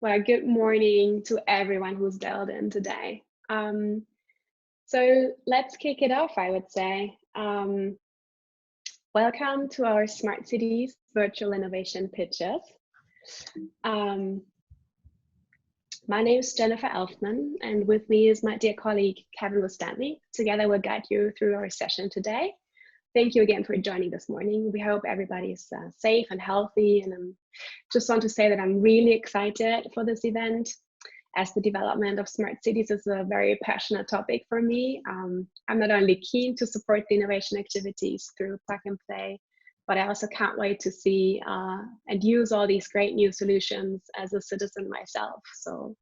Well, good morning to everyone who's dialed in today. So let's kick it off, I would say. Welcome to our Smart Cities virtual innovation pitches. My name is Jennifer Elfman, and with me is my dear colleague, Kevin Wustantly. Together, we'll guide you through our session today. Thank you again for joining this morning. We hope everybody's safe and healthy, and I just want to say that I'm really excited for this event, as the development of smart cities is a very passionate topic for me. I'm not only keen to support the innovation activities through Plug and Play, but I also can't wait to see and use all these great new solutions as a citizen myself. So,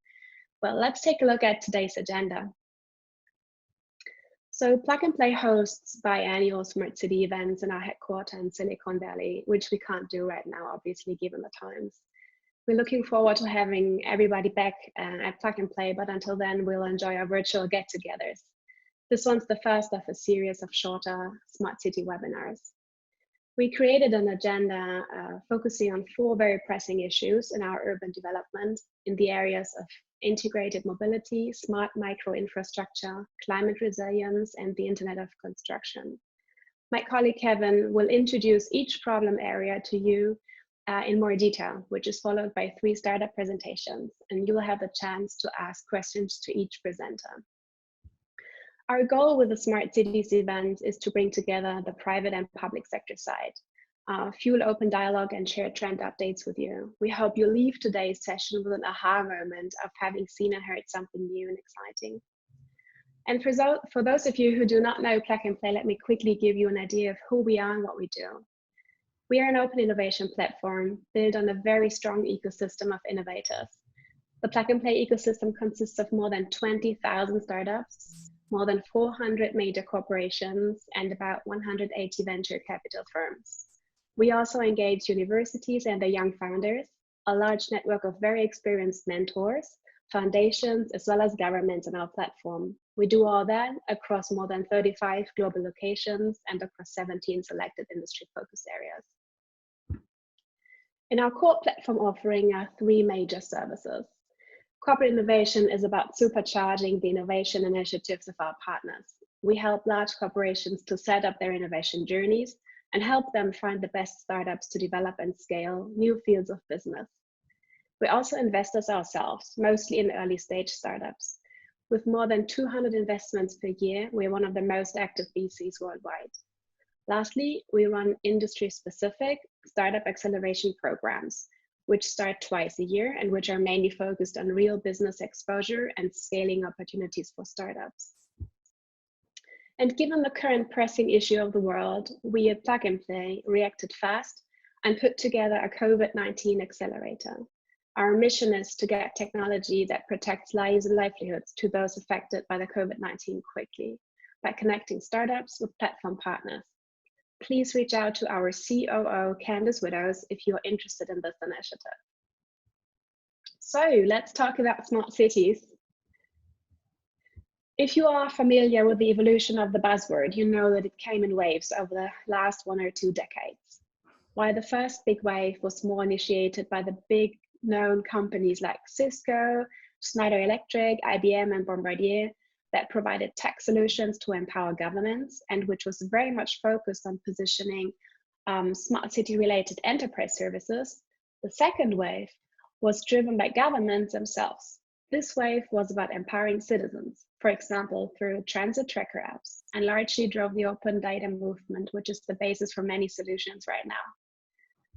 well, let's take a look at today's agenda. So Plug and Play hosts biannual smart city events in our headquarters in Silicon Valley, which we can't do right now, obviously, given the times. We're looking forward to having everybody back at Plug and Play, but until then, we'll enjoy our virtual get-togethers. This one's the first of a series of shorter smart city webinars. We created an agenda focusing on 4 very pressing issues in our urban development in the areas of integrated mobility, smart micro-infrastructure, climate resilience, and the Internet of Construction. My colleague Kevin will introduce each problem area to you in more detail, which is followed by 3 startup presentations, and you will have the chance to ask questions to each presenter. Our goal with the Smart Cities event is to bring together the private and public sector side, fuel open dialogue and share trend updates with you. We hope you leave today's session with an aha moment of having seen and heard something new and exciting. And for those of you who do not know Plug and Play, let me quickly give you an idea of who we are and what we do. We are an open innovation platform built on a very strong ecosystem of innovators. The Plug and Play ecosystem consists of more than 20,000 startups, more than 400 major corporations, and about 180 venture capital firms. We also engage universities and their young founders, a large network of very experienced mentors, foundations, as well as governments on our platform. We do all that across more than 35 global locations and across 17 selected industry focus areas. In our core platform offering are 3 major services. Corporate innovation is about supercharging the innovation initiatives of our partners. We help large corporations to set up their innovation journeys and help them find the best startups to develop and scale new fields of business. We also investors ourselves, mostly in early stage startups. With more than 200 investments per year, we're one of the most active VCs worldwide. Lastly, we run industry-specific startup acceleration programs, which start twice a year and which are mainly focused on real business exposure and scaling opportunities for startups. And given the current pressing issue of the world, we at Plug and Play reacted fast and put together a COVID-19 accelerator. Our mission is to get technology that protects lives and livelihoods to those affected by the COVID-19 quickly by connecting startups with platform partners. Please reach out to our COO, Candice Widows, if you're interested in this initiative. So let's talk about smart cities. If you are familiar with the evolution of the buzzword, you know that it came in waves over the last 1 or 2 decades. While the first big wave was more initiated by the big known companies like Cisco, Schneider Electric, IBM, and Bombardier, that provided tech solutions to empower governments and which was very much focused on positioning smart city related enterprise services, the second wave was driven by governments themselves. This wave was about empowering citizens, for example, through transit tracker apps, and largely drove the open data movement, which is the basis for many solutions right now.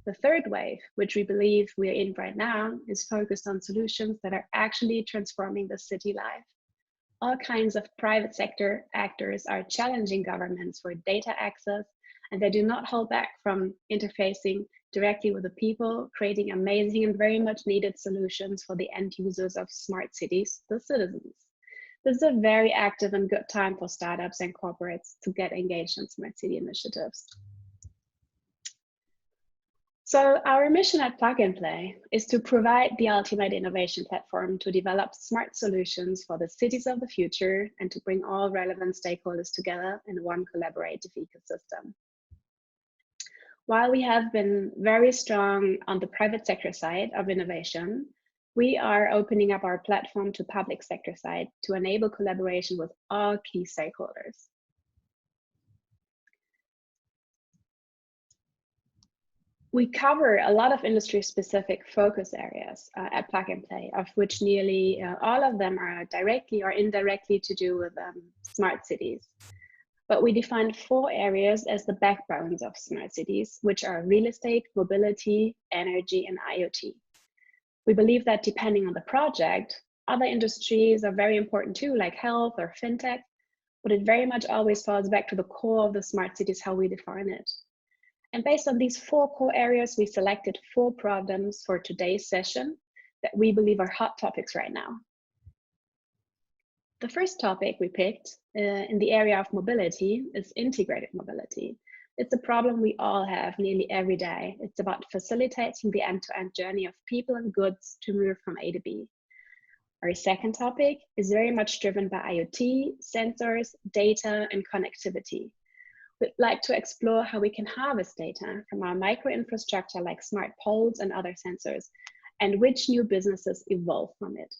The third wave, which we believe we're in right now, is focused on solutions that are actually transforming the city life. All kinds of private sector actors are challenging governments for data access, and they do not hold back from interfacing directly with the people, creating amazing and very much needed solutions for the end users of smart cities, the citizens. This is a very active and good time for startups and corporates to get engaged in smart city initiatives. So our mission at Plug and Play is to provide the ultimate innovation platform to develop smart solutions for the cities of the future and to bring all relevant stakeholders together in one collaborative ecosystem. While we have been very strong on the private sector side of innovation, We are opening up our platform to public sector side to enable collaboration with all key stakeholders. We cover a lot of industry-specific focus areas at Plug and Play, of which nearly all of them are directly or indirectly to do with smart cities. But we defined 4 areas as the backbones of smart cities, which are real estate, mobility, energy, and IoT. We believe that depending on the project, other industries are very important too, like health or fintech, but it very much always falls back to the core of the smart cities, how we define it. And based on these 4 core areas, we selected 4 problems for today's session that we believe are hot topics right now. The first topic we picked in the area of mobility is integrated mobility. It's a problem we all have nearly every day. It's about facilitating the end-to-end journey of people and goods to move from A to B. Our second topic is very much driven by IoT, sensors, data, and connectivity. We'd like to explore how we can harvest data from our microinfrastructure like smart poles and other sensors, and which new businesses evolve from it.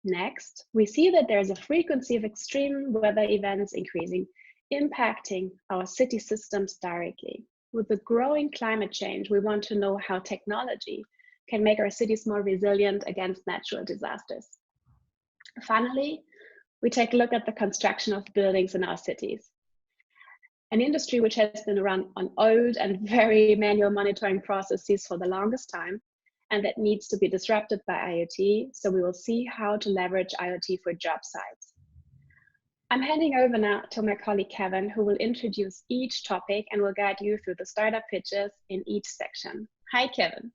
Next, we see that there's a frequency of extreme weather events increasing, impacting our city systems directly. With the growing climate change, we want to know how technology can make our cities more resilient against natural disasters. Finally, we take a look at the construction of buildings in our cities. An industry which has been run on old and very manual monitoring processes for the longest time, and that needs to be disrupted by IoT. So we will see how to leverage IoT for job sites. I'm handing over now to my colleague Kevin, who will introduce each topic and will guide you through the startup pitches in each section. Hi, Kevin.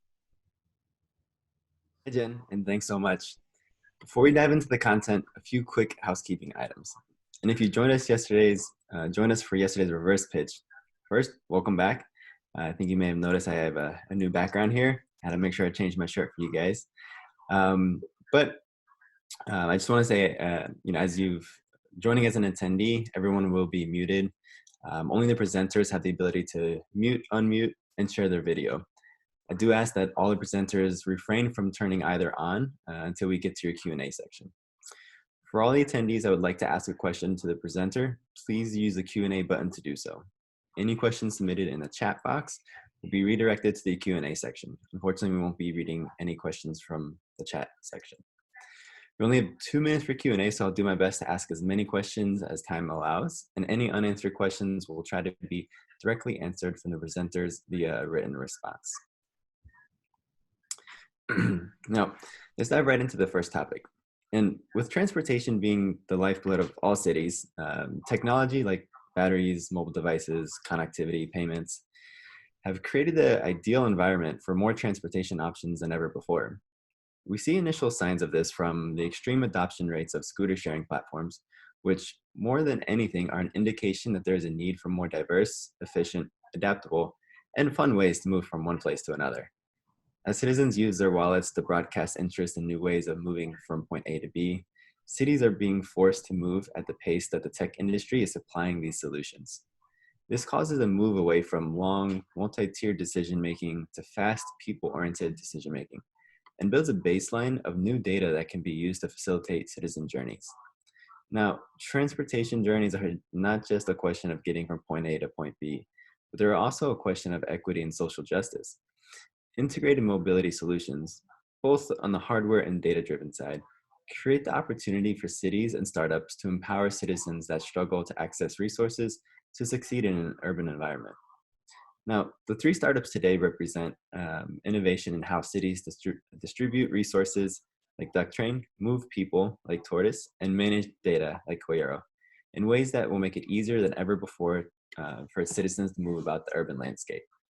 Hi, Jen, and thanks so much. Before we dive into the content, a few quick housekeeping items. And if you joined us join us for yesterday's reverse pitch. First, welcome back. I think you may have noticed I have a new background here. I had to make sure I changed my shirt for you guys. I just want to say, as you've joining as an attendee, everyone will be muted. Only the presenters have the ability to mute, unmute, and share their video. I do ask that all the presenters refrain from turning either on until we get to your Q&A section. For all the attendees, I would like to ask a question to the presenter. Please use the Q&A button to do so. Any questions submitted in the chat box will be redirected to the Q&A section. Unfortunately, we won't be reading any questions from the chat section. We only have 2 minutes for Q&A, so I'll do my best to ask as many questions as time allows, and any unanswered questions will try to be directly answered from the presenters via a written response. Now, let's dive right into the first topic. And with transportation being the lifeblood of all cities, technology like batteries, mobile devices, connectivity, payments, have created the ideal environment for more transportation options than ever before. We see initial signs of this from the extreme adoption rates of scooter sharing platforms, which more than anything are an indication that there is a need for more diverse, efficient, adaptable, and fun ways to move from one place to another. As citizens use their wallets to broadcast interest in new ways of moving from point A to B, cities are being forced to move at the pace that the tech industry is supplying these solutions. This causes a move away from long, multi-tiered decision-making to fast, people-oriented decision-making, and builds a baseline of new data that can be used to facilitate citizen journeys. Now, transportation journeys are not just a question of getting from point A to point B, but they're also a question of equity and social justice. Integrated mobility solutions, both on the hardware and data-driven side, create the opportunity for cities and startups to empower citizens that struggle to access resources to succeed in an urban environment. Now, the 3 startups today represent innovation in how cities distribute resources like DuckTrain, move people like Tortoise, and manage data like Koyero in ways that will make it easier than ever before for citizens to move about the urban landscape.